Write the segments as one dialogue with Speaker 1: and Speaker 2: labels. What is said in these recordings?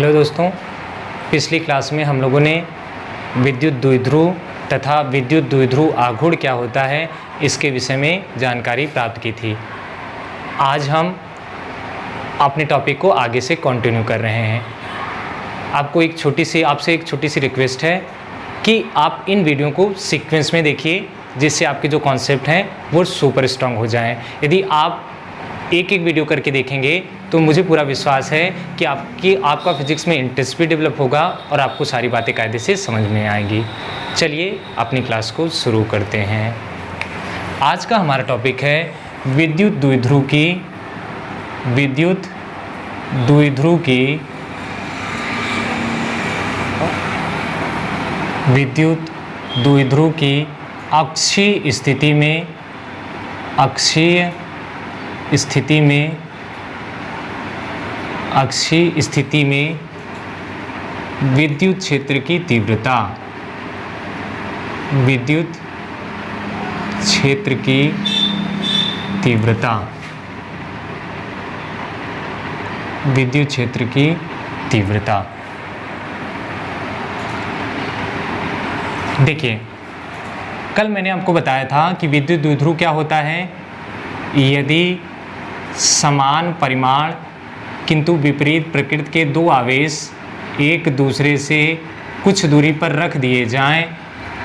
Speaker 1: Hello दोस्तों, पिछली class में हम लोगों ने विद्युत द्विध्रुव तथा विद्युत द्विध्रुव आघूर्ण क्या होता है इसके विषय में जानकारी प्राप्त की थी। आज हम अपने टॉपिक को आगे से कंटिन्यू कर रहे हैं। आपसे एक छोटी सी रिक्वेस्ट है कि आप इन वीडियो को सीक्वेंस में देखिए, जिससे आपके जो कॉन्सेप्ट हैं वो सुपर स्ट्रांग हो जाएं। यदि आप एक एक वीडियो करके देखेंगे तो मुझे पूरा विश्वास है कि आपका फिजिक्स में इंटरेस्ट भी डेवलप होगा और आपको सारी बातें कायदे से समझ में आएंगी। चलिए अपनी क्लास को शुरू करते हैं। आज का हमारा टॉपिक है विद्युत द्विध्रुव की अक्षीय स्थिति में विद्युत क्षेत्र की तीव्रता देखिए, कल मैंने आपको बताया था कि विद्युत द्विध्रुव क्या होता है। यदि समान परिमाण किंतु विपरीत प्रकृति के दो आवेश एक दूसरे से कुछ दूरी पर रख दिए जाएं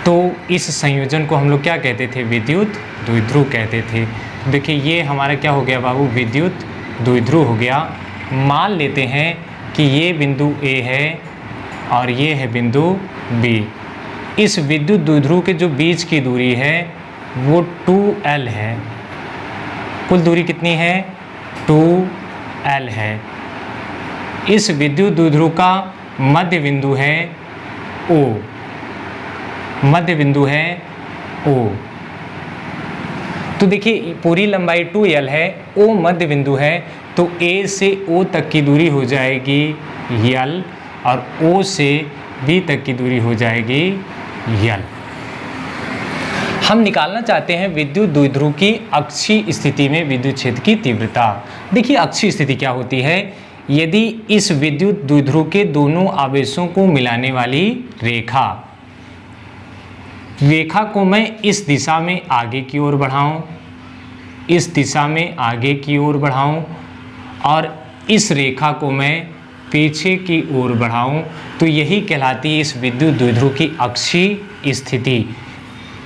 Speaker 1: तो इस संयोजन को हम लोग क्या कहते थे? विद्युत द्विध्रुव कहते थे। देखिए, ये हमारा क्या हो गया बाबू? विद्युत द्विध्रुव हो गया। मान लेते हैं कि ये बिंदु A है और ये है बिंदु B। इस विद्युत द्विध्रुव के जो बीच की दूरी है वो 2L है। कुल दूरी कितनी है? 2L है। इस विद्युत द्विध्रुव का मध्य बिंदु है O। तो देखिए, पूरी लंबाई 2L है, O मध्य बिंदु है, तो A से O तक की दूरी हो जाएगी L और O से B तक की दूरी हो जाएगी L। हम निकालना चाहते हैं विद्युत द्विध्रुव की अक्षीय स्थिति में विद्युत क्षेत्र की तीव्रता। देखिए, अक्षीय स्थिति क्या होती है? यदि इस विद्युत द्विध्रुव के दोनों आवेशों को मिलाने वाली रेखा को मैं इस दिशा में आगे की ओर बढ़ाऊं, और इस रेखा को मैं पीछे की ओर बढ़ाऊं, तो यही कहलाती है इस विद्युत द्विध्रुव की अक्षीय स्थिति।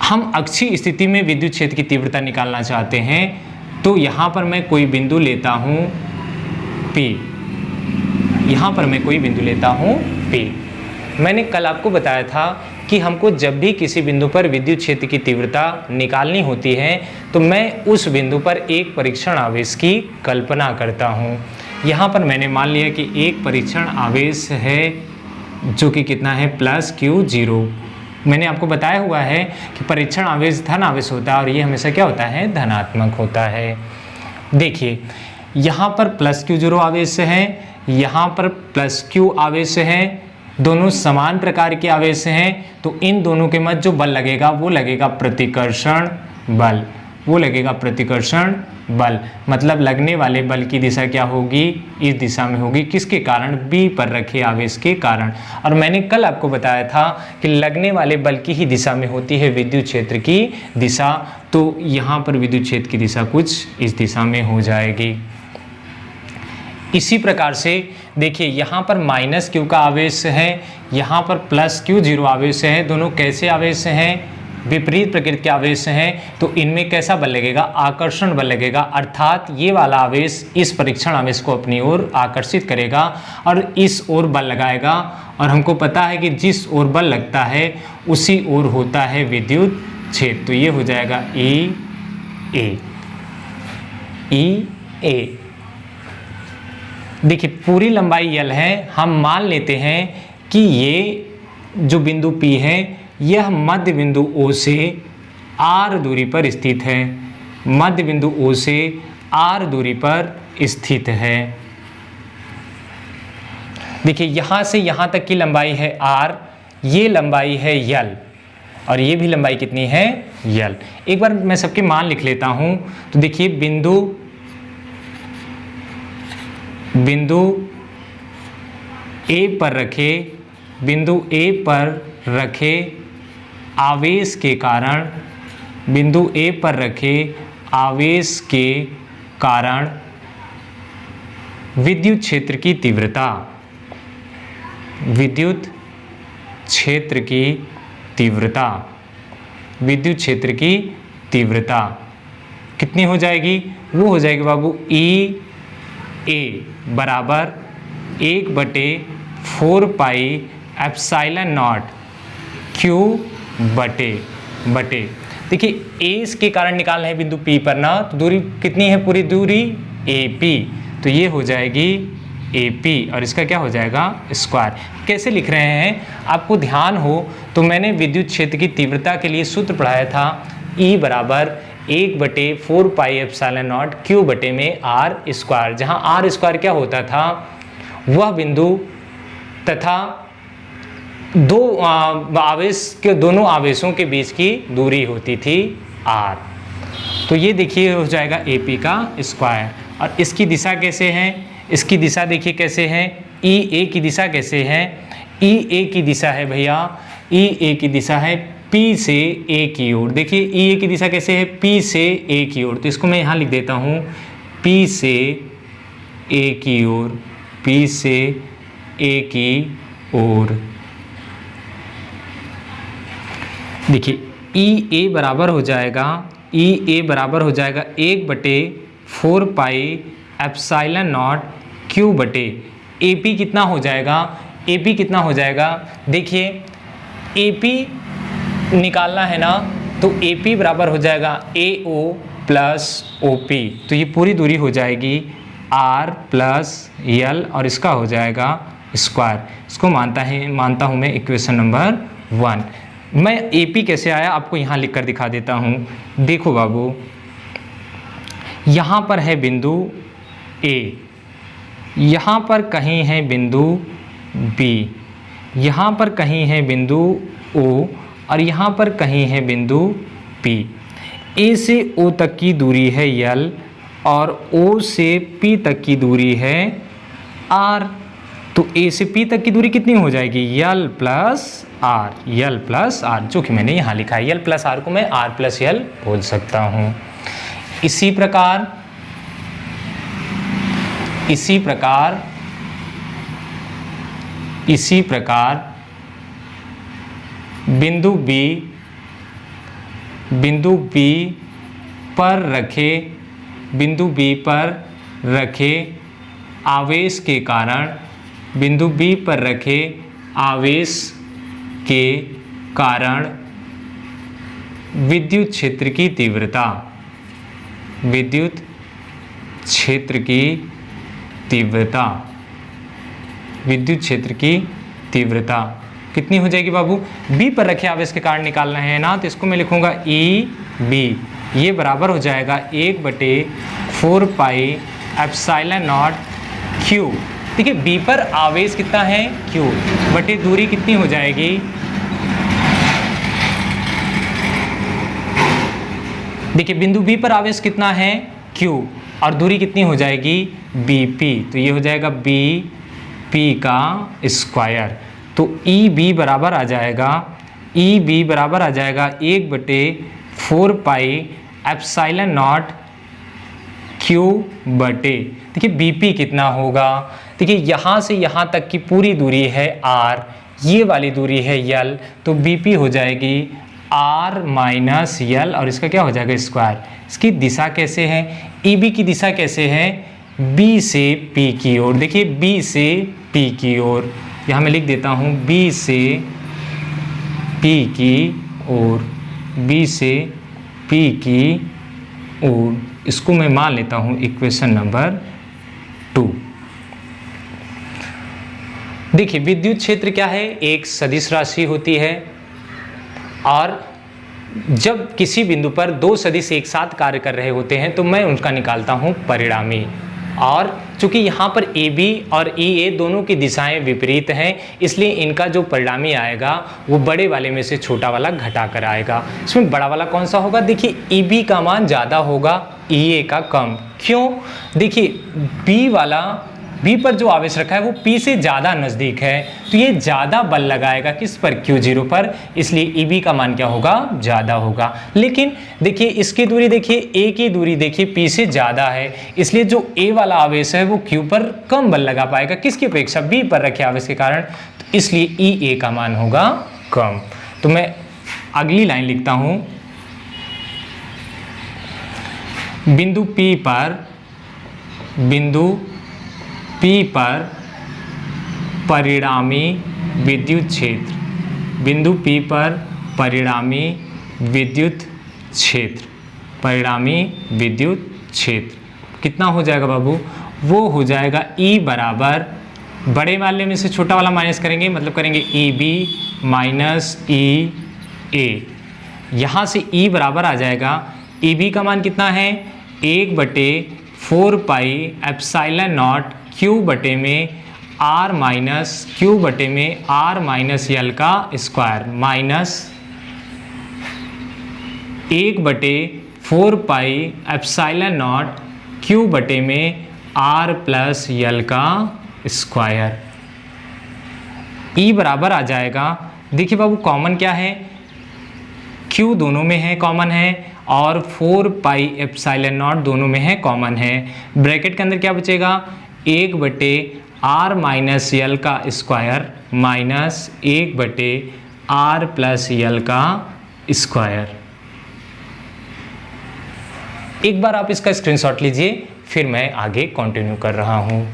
Speaker 1: हम अक्षीय स्थिति में विद्युत क्षेत्र की तीव्रता निकालना चाहते हैं, तो यहाँ पर मैं कोई बिंदु लेता हूँ P। मैंने कल आपको बताया था कि हमको जब भी किसी बिंदु पर विद्युत क्षेत्र की तीव्रता निकालनी होती है तो मैं उस बिंदु पर एक परीक्षण आवेश की कल्पना करता हूँ। यहाँ पर मैंने मान लिया कि एक परीक्षण आवेश है जो कि कितना है? +Q0। मैंने आपको बताया हुआ है कि परीक्षण आवेश धन आवेश होता है और ये हमेशा क्या होता है? धनात्मक होता है। देखिए, यहाँ पर +Q0 आवेश है, यहाँ पर +Q आवेश है, दोनों समान प्रकार के आवेश हैं, तो इन दोनों के मध्य जो बल लगेगा वो लगेगा प्रतिकर्षण बल। मतलब लगने वाले बल की दिशा क्या होगी? इस दिशा में होगी। किसके कारण? B पर रखे आवेश के कारण। और मैंने कल आपको बताया था कि लगने वाले बल की ही दिशा में होती है विद्युत क्षेत्र की दिशा। तो यहाँ पर विद्युत क्षेत्र की दिशा कुछ इस दिशा में हो जाएगी। इसी प्रकार से देखिए, यहाँ पर -Q का आवेश है, यहाँ पर +Q0 आवेश है। दोनों कैसे आवेश हैं? विपरीत प्रकृति के आवेश हैं, तो इनमें कैसा बल लगेगा? आकर्षण बल लगेगा। अर्थात ये वाला आवेश इस परीक्षण आवेश को अपनी ओर आकर्षित करेगा और इस ओर बल लगाएगा। और हमको पता है कि जिस ओर बल लगता है उसी ओर होता है विद्युत क्षेत्र। तो ये हो जाएगा E। देखिए, पूरी लंबाई L है। हम मान लेते हैं कि ये जो बिंदु P है यह मध्य बिंदु O से R दूरी पर स्थित है। देखिए, यहाँ से यहाँ तक की लंबाई है R, ये लंबाई है L और ये भी लंबाई कितनी है? L। एक बार मैं सबके मान लिख लेता हूँ। तो देखिए, बिंदु ए पर रखे, बिंदु ए पर रखे आवेश के कारण, बिंदु ए पर रखे आवेश के कारण विद्युत क्षेत्र की तीव्रता, विद्युत क्षेत्र की तीव्रता, विद्युत क्षेत्र की तीव्रता कितनी हो जाएगी? वो हो जाएगी बाबू ई ए बराबर 1/4 पाई एप्सिलॉन नॉट क्यू बटे देखिए ए इसके कारण निकालना है बिंदु पी पर ना, तो दूरी कितनी है? पूरी दूरी ए पी, तो ये हो जाएगी ए पी और इसका क्या हो जाएगा? स्क्वायर। कैसे लिख रहे हैं आपको ध्यान हो तो मैंने विद्युत क्षेत्र की तीव्रता के लिए सूत्र पढ़ाया था, E बराबर 1/4 पाई एप्सिलॉन नॉट क्यू बटे में आर स्क्वायर, जहाँ आर स्क्वायर क्या होता था? वह बिंदु तथा दो आवेश के दोनों आवेशों के बीच की दूरी होती थी आर। तो ये देखिए हो जाएगा ए पी का स्क्वायर। और इसकी दिशा कैसे है? इसकी दिशा देखिए कैसे है, ई ए की दिशा कैसे है? ई ए की दिशा है भैया, ई ए की दिशा है पी से ए की ओर। देखिए ई ए की दिशा कैसे है? पी से ए की ओर, तो इसको मैं यहाँ लिख देता हूँ पी से ए की ओर, पी से ए की ओर। देखिए ई ए बराबर हो जाएगा, ई ए बराबर हो जाएगा 1/4 पाई एप्सिलॉन नॉट क्यू बटे ए पी कितना हो जाएगा? ए पी कितना हो जाएगा? देखिए ए पी निकालना है ना, तो ए पी बराबर हो जाएगा ए ओ प्लस ओ पी, तो ये पूरी दूरी हो जाएगी आर प्लस यल और इसका हो जाएगा स्क्वायर। इसको मानता हूँ मैं इक्वेशन नंबर 1। मैं ए पी कैसे आया आपको यहाँ लिख कर दिखा देता हूँ। देखो बाबू, यहाँ पर है बिंदु ए, यहाँ पर कहीं है बिंदु बी, यहाँ पर कहीं है बिंदु ओ और यहाँ पर कहीं है बिंदु पी। ए से ओ तक की दूरी है यल और ओ से पी तक की दूरी है आर। तो ए से पी तक की दूरी कितनी हो जाएगी? L plus R, L plus R, जो कि मैंने यहाँ लिखा है। यल प्लस आर को मैं आर प्लस यल बोल सकता हूँ। इसी प्रकार बिंदु बी पर रखे आवेश के कारण, बिंदु बी पर रखे आवेश के कारण विद्युत क्षेत्र की तीव्रता, विद्युत क्षेत्र की तीव्रता, विद्युत क्षेत्र की तीव्रता कितनी हो जाएगी बाबू? बी पर रखे आवेश के कारण निकालना है ना, तो इसको मैं लिखूंगा ई बी, ये बराबर हो जाएगा 1/4 पाई एप्सिलॉन नॉट क्यू। देखिए बी पर आवेश कितना है? क्यू बटे दूरी कितनी हो जाएगी? देखिए बिंदु बी पर आवेश कितना है? क्यू, और दूरी कितनी हो जाएगी? बी पी, तो ये हो जाएगा बी पी का स्क्वायर। तो ई बी बराबर आ जाएगा, ई बी बराबर आ जाएगा 1/4 पाई एप्सिलॉन नॉट क्यू बटे, देखिए बी पी कितना होगा? देखिए यहाँ से यहाँ तक की पूरी दूरी है आर, ये वाली दूरी है यल, तो बी पी हो जाएगी आर माइनस यल और इसका क्या हो जाएगा? स्क्वायर। इसकी दिशा कैसे है? ई बी की दिशा कैसे है? बी से पी की ओर। देखिए बी से पी की ओर, यहाँ मैं लिख देता हूँ बी से पी की ओर, बी से पी की ओर। इसको मैं मान लेता हूँ इक्वेशन नंबर 2। देखिए विद्युत क्षेत्र क्या है? एक सदिश राशि होती है और जब किसी बिंदु पर दो सदिश एक साथ कार्य कर रहे होते हैं तो मैं उनका निकालता हूं परिणामी। और चूंकि यहाँ पर ए बी और ई ए दोनों की दिशाएं विपरीत हैं, इसलिए इनका जो परिणामी आएगा वो बड़े वाले में से छोटा वाला घटा कर आएगा। इसमें बड़ा वाला कौन सा होगा? देखिए ई बी का मान ज़्यादा होगा, ई ए का कम। क्यों? देखिए बी वाला बी पर जो आवेश रखा है वो पी से ज़्यादा नज़दीक है, तो ये ज़्यादा बल लगाएगा किस पर, Q0 पर, इसलिए ई बी का मान क्या होगा, ज़्यादा होगा। लेकिन देखिए इसकी दूरी देखिए, ए की दूरी देखिए पी से ज़्यादा है, इसलिए जो ए वाला आवेश है वो क्यू पर कम बल लगा पाएगा, किसकी अपेक्षा, बी पर रखे आवेश के कारण, तो इसलिए ई ए का मान होगा कम। तो मैं अगली लाइन लिखता हूँ, बिंदु P पर परिणामी विद्युत क्षेत्र, बिंदु P पर परिणामी विद्युत क्षेत्र कितना हो जाएगा बाबू, वो हो जाएगा E बराबर, बड़े वाले में से छोटा वाला माइनस करेंगे, मतलब करेंगे ई बी माइनस ई ए, यहाँ से E बराबर आ जाएगा, ई बी का मान कितना है, 1/4 पाई एप्सिलॉन नॉट क्यू बटे में आर माइनस यल का square, minus 1/4 pi epsilon not Q बटे में आर प्लस यल का स्क्वायर। ई बराबर आ जाएगा, देखिए बाबू कॉमन क्या है, क्यू दोनों में है, कॉमन है, और 4 पाई एप्सिलॉन नॉट दोनों में है, कॉमन है। ब्रैकेट के अंदर क्या बचेगा, 1/r माइनस यल का स्क्वायर माइनस 1/r प्लस यल का स्क्वायर। एक बार आप इसका स्क्रीनशॉट लीजिए, फिर मैं आगे कंटिन्यू कर रहा हूं।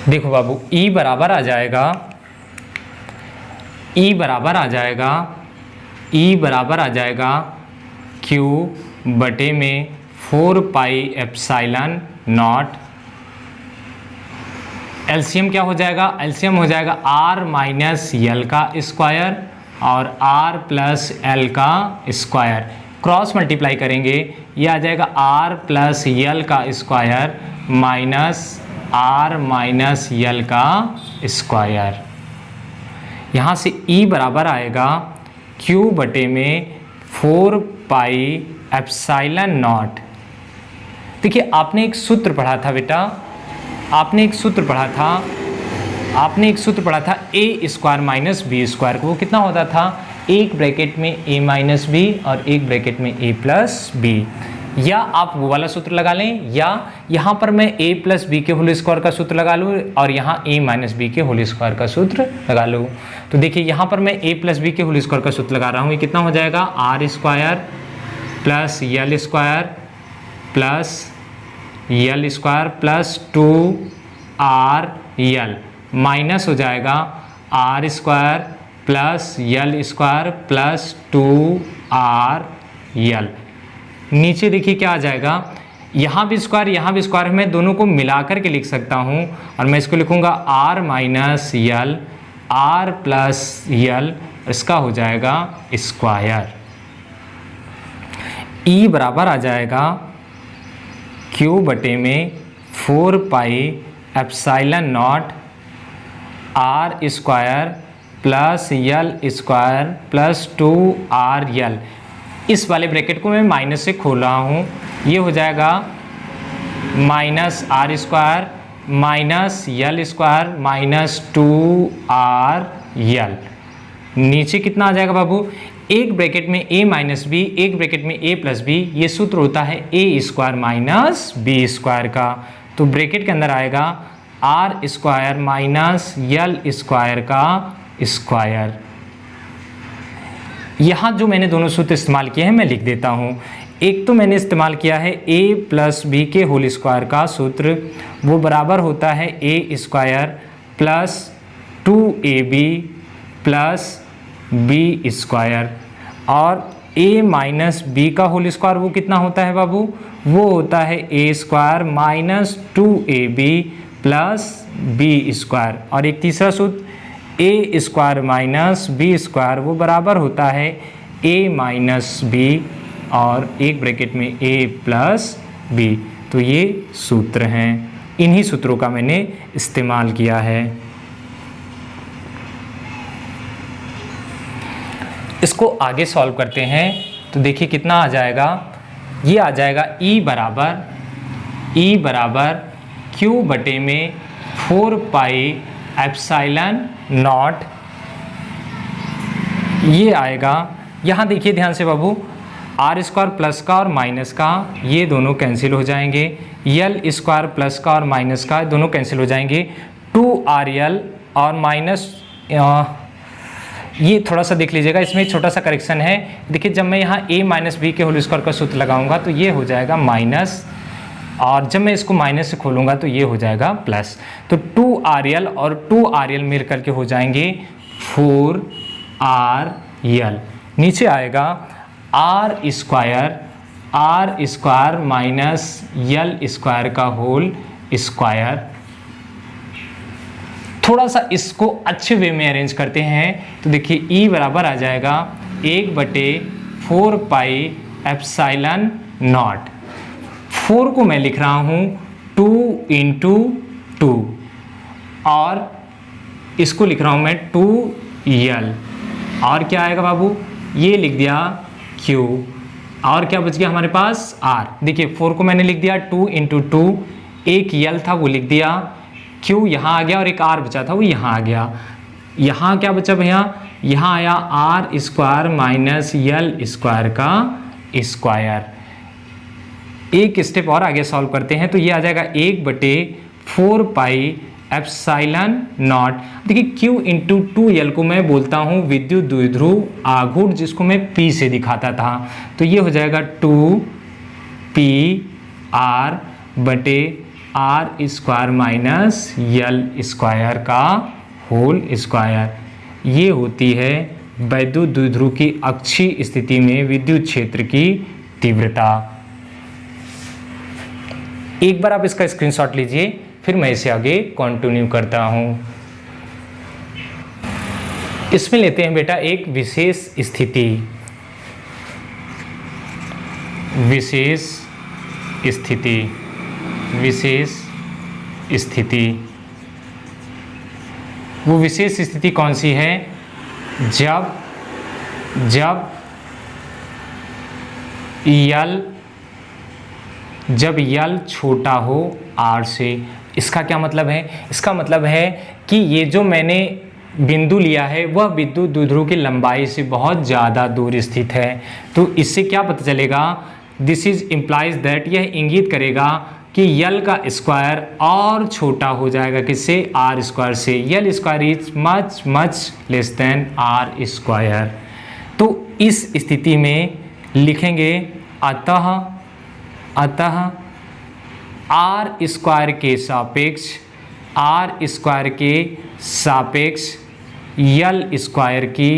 Speaker 1: देखो बाबू E बराबर आ जाएगा Q बटे में 4 पाई एप्सिलॉन नॉट, एलसीएम क्या हो जाएगा, एलसीएम हो जाएगा R माइनस यल का स्क्वायर और R प्लस एल का स्क्वायर, क्रॉस मल्टीप्लाई करेंगे, ये आ जाएगा R प्लस यल का स्क्वायर माइनस R माइनस यल का स्क्वायर। यहाँ से E बराबर आएगा Q बटे में 4 पाई एप्सिलॉन नॉट। देखिए आपने एक सूत्र पढ़ा था बेटा, आपने एक सूत्र पढ़ा था ए स्क्वायर माइनस बी स्क्वायर, को वो कितना होता था, एक ब्रैकेट में a माइनस बी और एक ब्रैकेट में a प्लस बी, या आप वो वाला सूत्र लगा लें, या यहाँ पर मैं a प्लस बी के होल स्क्वायर का सूत्र लगा लूँ और यहाँ a माइनस बी के होल स्क्वायर का सूत्र लगा लूँ। तो देखिए यहाँ पर मैं a प्लस बी के होल स्क्वायर का सूत्र लगा रहा हूँ, ये कितना हो जाएगा, R square plus L square plus 2r L minus हो जाएगा R square plus L square plus 2r L. नीचे देखिए क्या आ जाएगा, यहाँ भी स्क्वायर, मैं दोनों को मिलाकर के लिख सकता हूँ और मैं इसको लिखूँगा r माइनस यल r प्लस यल, इसका हो जाएगा स्क्वायर। E बराबर आ जाएगा Q बटे में 4 pi epsilon not R square plus L square plus 2r यल। इस वाले ब्रैकेट को मैं माइनस से खोल रहा हूँ, ये हो जाएगा minus R square minus L square minus 2r L. नीचे कितना आ जाएगा बाबू, एक ब्रैकेट में a माइनस बी, एक ब्रैकेट में a प्लस बी, ये सूत्र होता है a square minus B square का, तो ब्रैकेट के अंदर आएगा R square minus L square का स्क्वायर। यहाँ जो मैंने दोनों सूत्र इस्तेमाल किए हैं मैं लिख देता हूँ। एक तो मैंने इस्तेमाल किया है a प्लस बी के होल स्क्वायर का सूत्र, वो बराबर होता है a square plus 2ab plus B square, और a माइनस बी का होल स्क्वायर वो कितना होता है बाबू, वो होता है a square minus 2ab plus B square, और एक तीसरा सूत्र a square minus B square वो बराबर होता है a माइनस बी और एक ब्रैकेट में a प्लस बी। तो ये सूत्र हैं, इन्हीं सूत्रों का मैंने इस्तेमाल किया है। इसको आगे सॉल्व करते हैं तो देखिए कितना आ जाएगा, ये आ जाएगा E बराबर Q बटे में 4 पाई एप्सिलॉन नॉट, ये आएगा। यहाँ देखिए ध्यान से बाबू, आर स्क्वायर प्लस का और माइनस का ये दोनों कैंसिल हो जाएंगे, यल स्क्वायर प्लस का और माइनस का दोनों कैंसिल हो जाएंगे, 2RL और माइनस, ये थोड़ा सा देख लीजिएगा, इसमें एक छोटा सा करेक्शन है। देखिए जब मैं यहाँ a माइनस बी के होल स्क्वायर का सूत्र लगाऊंगा तो ये हो जाएगा माइनस, और जब मैं इसको माइनस से खोलूंगा तो ये हो जाएगा प्लस। तो 2RL और 2RL मिल करके हो जाएंगे 4RL। नीचे आएगा R square minus L square का होल स्क्वायर। थोड़ा सा इसको अच्छे वे में अरेंज करते हैं तो देखिए ई बराबर आ जाएगा 1/4 पाई एप्सिलॉन नॉट। 4 को मैं लिख रहा हूँ 2 × 2 और इसको लिख रहा हूँ मैं 2L, और क्या आएगा बाबू, ये लिख दिया Q, और क्या बच गया हमारे पास R। देखिए 4 को मैंने लिख दिया 2 × 2, एक L था वो लिख दिया, Q यहाँ आ गया और एक R बचा था वो यहाँ आ गया। यहाँ क्या बचा भैया, यहाँ आया R square minus L square का स्क्वायर। एक स्टेप और आगे सॉल्व करते हैं तो ये आ जाएगा 1/4 पाई एप्सिलॉन नॉट। देखिए Q × 2L को मैं बोलता हूँ विद्युत द्विध्रुव आघूर्ण, जिसको मैं P से दिखाता था, तो ये हो जाएगा 2PR बटे R square minus L square का होल स्क्वायर। ये होती है वैद्युत द्विध्रुव की अक्षीय स्थिति में विद्युत क्षेत्र की तीव्रता। एक बार आप इसका स्क्रीनशॉट लीजिए, फिर मैं इसे आगे कंटिन्यू करता हूं। इसमें लेते हैं बेटा एक विशेष स्थिति, वो विशेष स्थिति कौन सी है, जब यल छोटा हो R से। इसका क्या मतलब है, इसका मतलब है कि ये जो मैंने बिंदु लिया है वह विद्युत द्विध्रुव की लंबाई से बहुत ज़्यादा दूर स्थित है। तो इससे क्या पता चलेगा, दिस इज इम्प्लाइज दैट, यह इंगित करेगा कि यल का स्क्वायर और छोटा हो जाएगा किससे, R स्क्वायर से। यल square is much less than R square. तो इस स्थिति में लिखेंगे अतः R स्क्वायर के सापेक्ष यल स्क्वायर की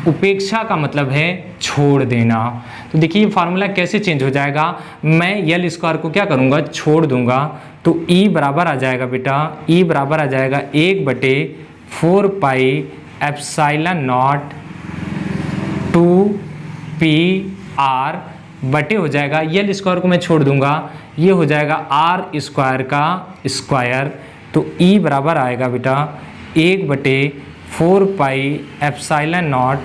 Speaker 1: उपेक्षा का मतलब है छोड़ देना। तो देखिए ये फार्मूला कैसे चेंज हो जाएगा, मैं यल स्क्वायर को क्या करूँगा, छोड़ दूंगा, तो E बराबर आ जाएगा बेटा, E बराबर आ जाएगा 1/4 पाई एप्सिलॉन नॉट 2PR बटे हो जाएगा, यल स्क्वायर को मैं छोड़ दूंगा, ये हो जाएगा R स्क्वायर का स्क्वायर। तो E बराबर आएगा बेटा 1/4 पाई एप्सिलॉन नॉट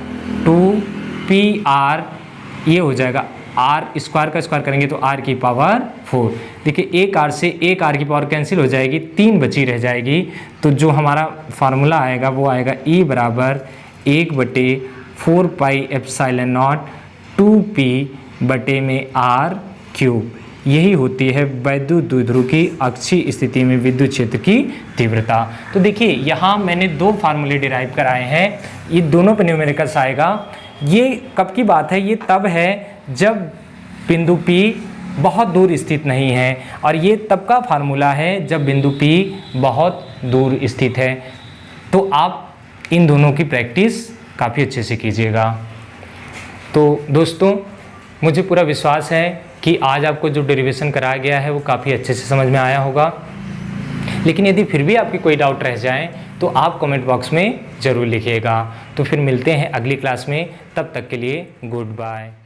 Speaker 1: 2PR, ये हो जाएगा R स्क्वायर का स्क्वायर करेंगे तो R की पावर 4। देखिए एक R से एक R की पावर कैंसिल हो जाएगी, 3 बची रह जाएगी। तो जो हमारा फार्मूला आएगा वो आएगा E बराबर 1/4 पाई एप्सिलॉन नॉट 2P बटे में R क्यूब। यही होती है वैद्युत द्विध्रुव की अक्षीय स्थिति में विद्युत क्षेत्र की तीव्रता। तो देखिए यहाँ मैंने 2 फार्मूले डिराइव कराए हैं, ये दोनों पे न्यूमेरिकल्स आएगा। ये कब की बात है, ये तब है जब बिंदु P बहुत दूर स्थित नहीं है, और ये तब का फार्मूला है जब बिंदु P बहुत दूर स्थित है। तो आप इन दोनों की प्रैक्टिस काफ़ी अच्छे से कीजिएगा। तो दोस्तों मुझे पूरा विश्वास है कि आज आपको जो डेरिवेशन कराया गया है वो काफ़ी अच्छे से समझ में आया होगा। लेकिन यदि फिर भी आपकी कोई डाउट रह जाए तो आप कमेंट बॉक्स में ज़रूर लिखिएगा। तो फिर मिलते हैं अगली क्लास में, तब तक के लिए गुड बाय।